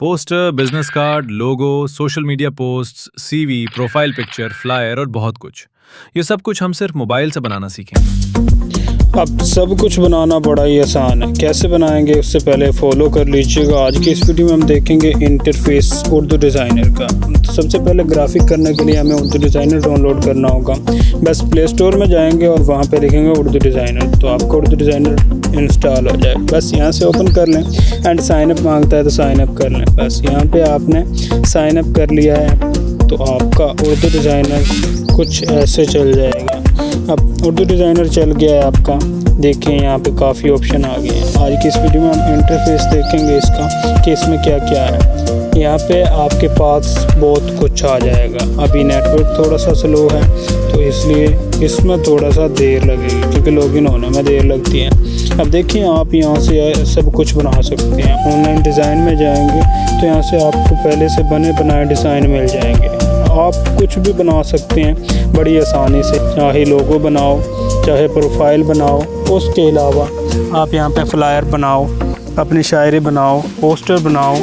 Poster, business card, logo, social media posts, CV, profile picture, flyer और बहुत कुछ। ये सब कुछ हम सिर्फ मोबाइल से बनाना सीखेंगे। अब सब कुछ बनाना बड़ा ही आसान है। कैसे बनाएंगे उससे पहले फॉलो कर लीजिएगा। आज की इस वीडियो में हम देखेंगे इंटरफेस उर्दू डिज़ाइनर का। तो सबसे पहले ग्राफिक करने के लिए हमें उर्दू डिज़ाइनर डाउनलोड करना होगा। बस प्ले स्टोर में जाएंगे और वहाँ पे लिखेंगे उर्दू डिज़ाइनर, तो आपका उर्दू डिज़ाइनर इंस्टॉल हो जाए। बस यहाँ से ओपन कर लें एंड साइन अप मांगता है तो साइन अप कर लें। बस यहाँ पे आपने साइन अप कर लिया है तो आपका उर्दू डिज़ाइनर कुछ ऐसे चल जाएगा। अब उर्दू डिज़ाइनर चल गया है आपका। देखें यहाँ पे काफ़ी ऑप्शन आ गए हैं। आज की इस वीडियो में हम इंटरफेस देखेंगे इसका कि इसमें क्या क्या है। यहाँ पे आपके पास बहुत कुछ आ जाएगा। अभी नेटवर्क थोड़ा सा स्लो है तो इसलिए इसमें थोड़ा सा देर लगेगी क्योंकि लॉगिन होने में देर लगती है। अब देखिए आप यहाँ से सब कुछ बना सकते हैं। ऑनलाइन डिज़ाइन में जाएंगे तो यहाँ से आपको पहले से बने बनाए डिज़ाइन मिल जाएंगे। आप कुछ भी बना सकते हैं बड़ी आसानी से, चाहे लोगो बनाओ, चाहे प्रोफाइल बनाओ। उसके अलावा आप यहाँ पे फ्लायर बनाओ, अपनी शायरी बनाओ, पोस्टर बनाओ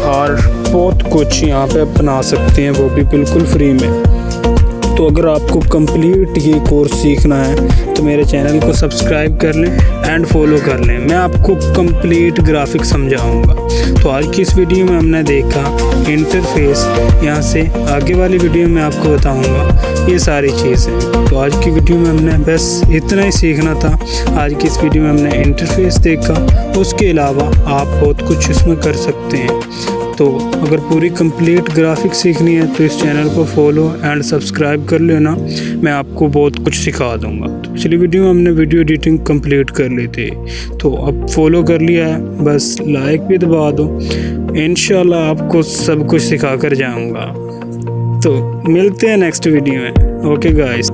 और बहुत कुछ यहाँ पे बना सकते हैं, वो भी बिल्कुल फ्री में। तो अगर आपको कंप्लीट ये कोर्स सीखना है तो मेरे चैनल को सब्सक्राइब कर लें एंड फॉलो कर लें। मैं आपको कंप्लीट ग्राफिक समझाऊंगा। तो आज की इस वीडियो में हमने देखा इंटरफेस। यहाँ से आगे वाली वीडियो में आपको बताऊंगा ये सारी चीज़ें। तो आज की वीडियो में हमने बस इतना ही सीखना था। आज की इस वीडियो में हमने इंटरफेस देखा, उसके अलावा आप बहुत कुछ इसमें कर सकते हैं। तो अगर पूरी कंप्लीट ग्राफिक सीखनी है तो इस चैनल को फॉलो एंड सब्सक्राइब कर लेना। मैं आपको बहुत कुछ सिखा दूंगा। तो पिछली वीडियो में हमने वीडियो एडिटिंग कंप्लीट कर ली थी, तो अब फॉलो कर लिया है, बस लाइक भी दबा दो। इंशाल्लाह आपको सब कुछ सिखा कर जाऊंगा। तो मिलते हैं नेक्स्ट वीडियो में। Okay guys.